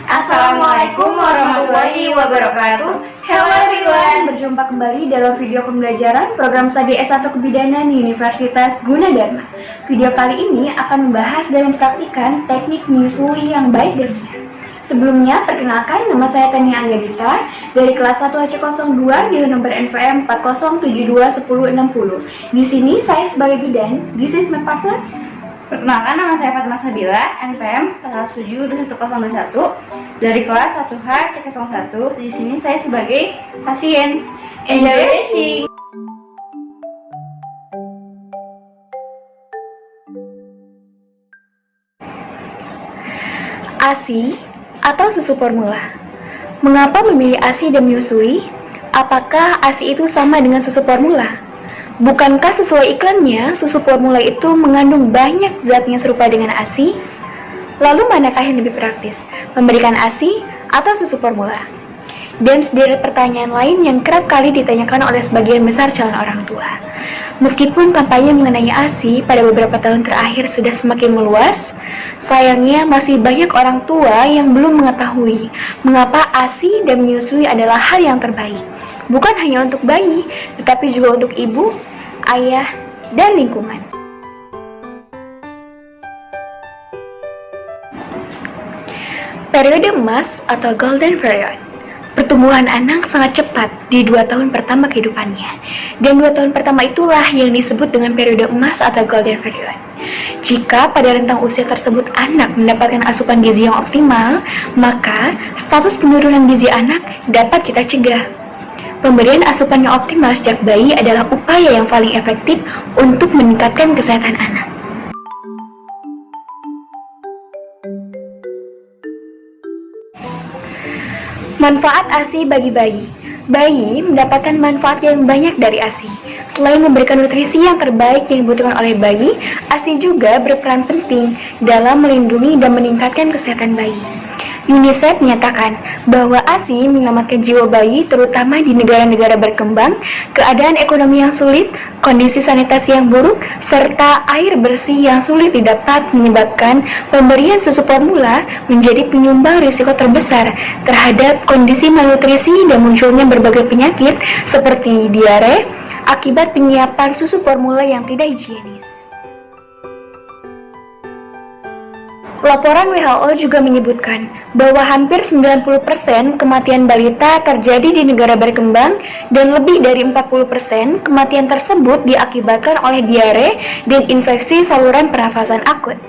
Assalamualaikum warahmatullahi wabarakatuh. Hello everyone, berjumpa kembali dalam video pembelajaran program studi S1 Kebidanan Universitas Gunadarma. Video kali ini akan membahas dan mempraktikkan teknik menyusui yang baik dan benar. Sebelumnya, perkenalkan, nama saya Tania Anggadita dari kelas 1 AC02 dengan nomor NVM 40721060. Di sini saya sebagai bidan. This is my partner. Perkenalkan, nama saya Fatma Sabila, NPM 1072101 dari kelas 1H C01. Di sini saya sebagai pasien. Enjoy watching. ASI atau susu formula. Mengapa memilih ASI dan menyusui? Apakah ASI itu sama dengan susu formula? Bukankah sesuai iklannya, susu formula itu mengandung banyak zat yang serupa dengan ASI? Lalu manakah yang lebih praktis, memberikan ASI atau susu formula? Dan sederet pertanyaan lain yang kerap kali ditanyakan oleh sebagian besar calon orang tua. Meskipun kampanye mengenai ASI pada beberapa tahun terakhir sudah semakin meluas, sayangnya masih banyak orang tua yang belum mengetahui mengapa ASI dan menyusui adalah hal yang terbaik. Bukan hanya untuk bayi, tetapi juga untuk ibu, ayah, dan lingkungan. Periode emas atau golden period. Pertumbuhan anak sangat cepat di 2 tahun pertama kehidupannya. Dan 2 tahun pertama itulah yang disebut dengan periode emas atau golden period. Jika pada rentang usia tersebut anak mendapatkan asupan gizi yang optimal, maka status penurunan gizi anak dapat kita cegah. Pemberian asupan yang optimal sejak bayi adalah upaya yang paling efektif untuk meningkatkan kesehatan anak. Manfaat ASI bagi bayi. Bayi mendapatkan manfaat yang banyak dari ASI. Selain memberikan nutrisi yang terbaik yang dibutuhkan oleh bayi, ASI juga berperan penting dalam melindungi dan meningkatkan kesehatan bayi. UNICEF menyatakan bahwa ASI menyelamatkan jiwa bayi terutama di negara-negara berkembang, keadaan ekonomi yang sulit, kondisi sanitasi yang buruk, serta air bersih yang sulit didapat menyebabkan pemberian susu formula menjadi penyumbang risiko terbesar terhadap kondisi malnutrisi dan munculnya berbagai penyakit seperti diare akibat penyiapan susu formula yang tidak higienis. Laporan WHO juga menyebutkan bahwa hampir 90% kematian balita terjadi di negara berkembang dan lebih dari 40% kematian tersebut diakibatkan oleh diare dan infeksi saluran pernafasan akut.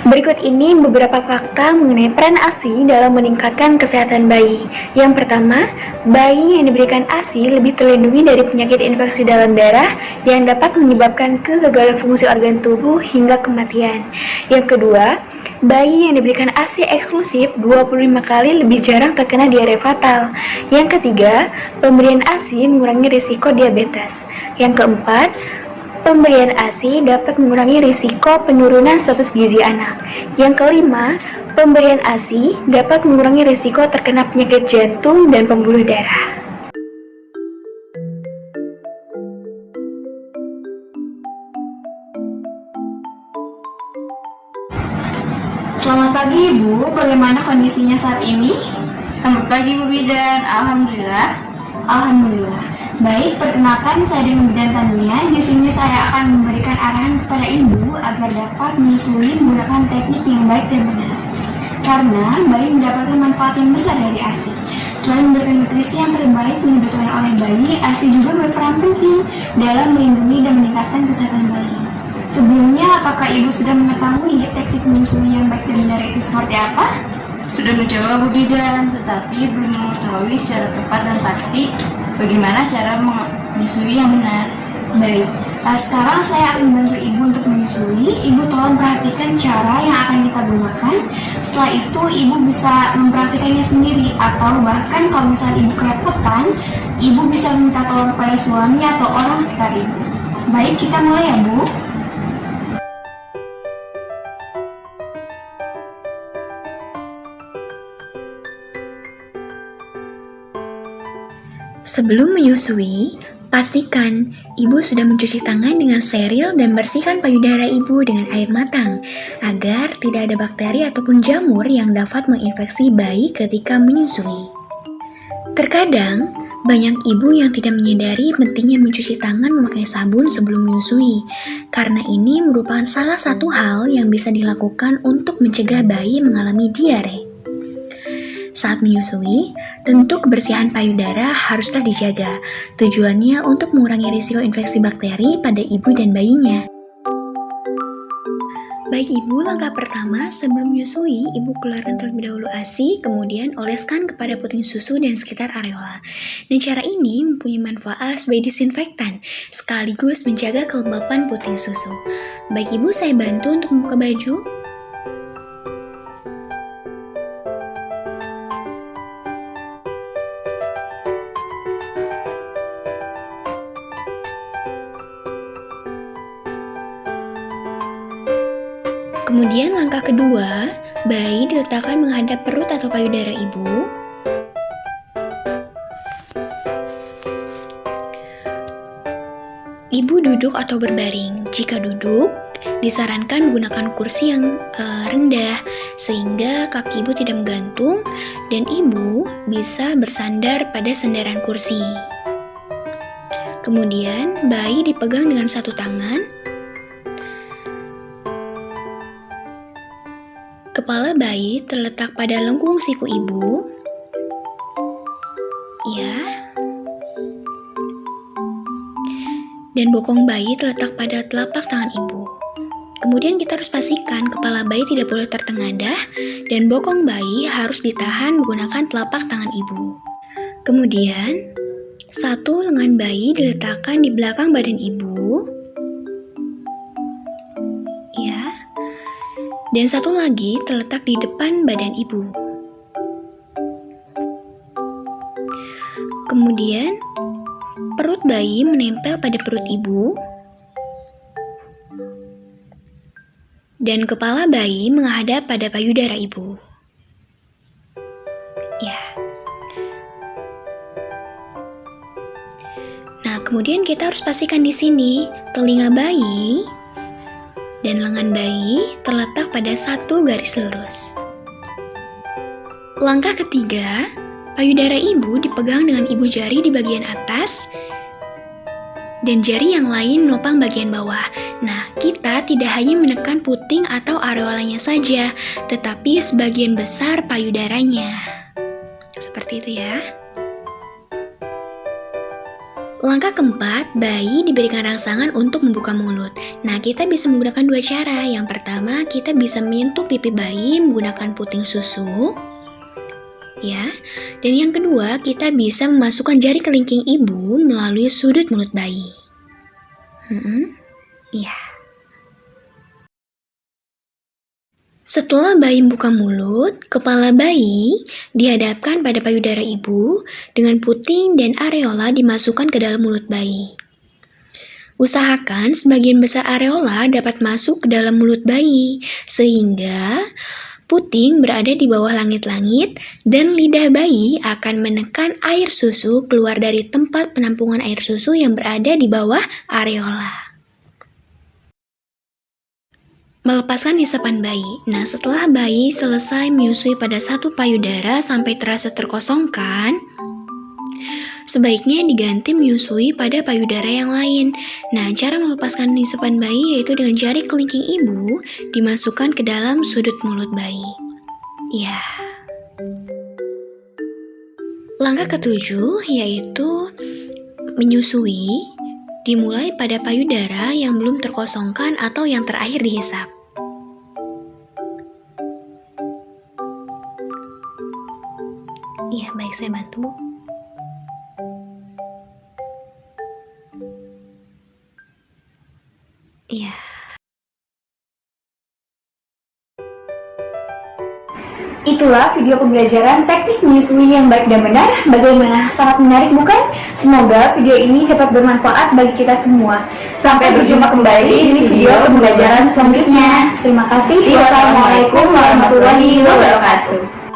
Berikut ini beberapa fakta mengenai peran ASI dalam meningkatkan kesehatan bayi. Yang pertama, bayi yang diberikan ASI lebih terlindungi dari penyakit infeksi dalam darah yang dapat menyebabkan kegagalan fungsi organ tubuh hingga kematian. Yang kedua, bayi yang diberikan ASI eksklusif 25 kali lebih jarang terkena diare fatal. Yang ketiga, pemberian ASI mengurangi risiko diabetes. Yang keempat, pemberian ASI dapat mengurangi risiko penurunan status gizi anak. Yang kelima, pemberian ASI dapat mengurangi risiko terkena penyakit jantung dan pembuluh darah. Selamat pagi Ibu, bagaimana kondisinya saat ini? Selamat pagi Bu Bidan, Alhamdulillah. Alhamdulillah. Baik, perkenalkan saya dengan Bidan Tania. Di sini saya akan memberikan arahan kepada Ibu agar dapat menyusui menggunakan teknik yang baik dan benar. Karena bayi mendapatkan manfaat yang besar dari ASI. Selain memberikan nutrisi yang terbaik yang dibutuhkan oleh bayi, ASI juga berperan penting dalam melindungi dan meningkatkan kesehatan bayi. Sebelumnya, apakah Ibu sudah mengetahui teknik menyusui yang baik dan benar itu seperti apa? Sudah mencoba Bu Bidan, tetapi belum mengetahui secara tepat dan pasti bagaimana cara menyusui yang benar. Baik, sekarang saya akan membantu Ibu untuk menyusui. Ibu tolong perhatikan cara yang akan kita gunakan. Setelah itu Ibu bisa mempraktikannya sendiri, atau bahkan kalau misalnya Ibu kerepotan, Ibu bisa minta tolong pada suami atau orang sekitar Ibu. Baik, kita mulai ya Bu. Sebelum menyusui, Pastikan ibu sudah mencuci tangan dengan steril dan bersihkan payudara ibu dengan air matang agar tidak ada bakteri ataupun jamur yang dapat menginfeksi bayi ketika menyusui. Terkadang, banyak ibu yang tidak menyadari pentingnya mencuci tangan memakai sabun sebelum menyusui, karena ini merupakan salah satu hal yang bisa dilakukan untuk mencegah bayi mengalami diare. Saat menyusui, tentu kebersihan payudara haruslah dijaga. Tujuannya untuk mengurangi risiko infeksi bakteri pada ibu dan bayinya. Baik ibu, langkah pertama sebelum menyusui, ibu keluarkan terlebih dahulu ASI, kemudian oleskan kepada puting susu dan sekitar areola. Dan cara ini mempunyai manfaat sebagai disinfektan, sekaligus menjaga kelembapan puting susu. Baik ibu, saya bantu untuk membuka baju. Kemudian langkah kedua, bayi diletakkan menghadap perut atau payudara ibu. Ibu duduk atau berbaring. Jika duduk, disarankan menggunakan kursi yang rendah sehingga kaki ibu tidak menggantung dan ibu bisa bersandar pada sandaran kursi. Kemudian bayi dipegang dengan satu tangan. Kepala bayi terletak pada lengkung siku ibu. Ya. Dan bokong bayi terletak pada telapak tangan ibu. Kemudian kita harus pastikan kepala bayi tidak boleh tertengadah dan bokong bayi harus ditahan menggunakan telapak tangan ibu. Kemudian, satu lengan bayi diletakkan di belakang badan ibu. Ya. Dan satu lagi terletak di depan badan ibu. Kemudian, perut bayi menempel pada perut ibu. Dan kepala bayi menghadap pada payudara ibu. Ya. Nah, kemudian kita harus pastikan di sini telinga bayi dan lengan bayi terletak pada satu garis lurus. Langkah ketiga, payudara ibu dipegang dengan ibu jari di bagian atas dan jari yang lain menopang bagian bawah. Nah, kita tidak hanya menekan puting atau areolanya saja, tetapi sebagian besar payudaranya. Seperti itu ya. Langkah keempat, bayi diberikan rangsangan untuk membuka mulut. Nah, kita bisa menggunakan dua cara. Yang pertama, kita bisa menyentuh pipi bayi menggunakan puting susu. Ya. Dan yang kedua, kita bisa memasukkan jari kelingking ibu melalui sudut mulut bayi. Ya. Setelah bayi membuka mulut, kepala bayi dihadapkan pada payudara ibu dengan puting dan areola dimasukkan ke dalam mulut bayi. Usahakan sebagian besar areola dapat masuk ke dalam mulut bayi, sehingga puting berada di bawah langit-langit dan lidah bayi akan menekan air susu keluar dari tempat penampungan air susu yang berada di bawah areola. Melepaskan isapan bayi. Nah, setelah bayi selesai menyusui pada satu payudara sampai terasa terkosongkan, sebaiknya diganti menyusui pada payudara yang lain. Nah, cara melepaskan isapan bayi yaitu dengan jari kelingking ibu dimasukkan ke dalam sudut mulut bayi. Ya. Langkah ketujuh yaitu menyusui dimulai pada payudara yang belum terkosongkan atau yang terakhir dihisap. Iya, baik, saya bantu, Bu. Iya. Itulah video pembelajaran teknik menyusui yang baik dan benar. Bagaimana? Sangat menarik bukan? Semoga video ini dapat bermanfaat bagi kita semua. Sampai berjumpa kembali di video pembelajaran selanjutnya. Terima kasih. Wassalamualaikum warahmatullahi wabarakatuh.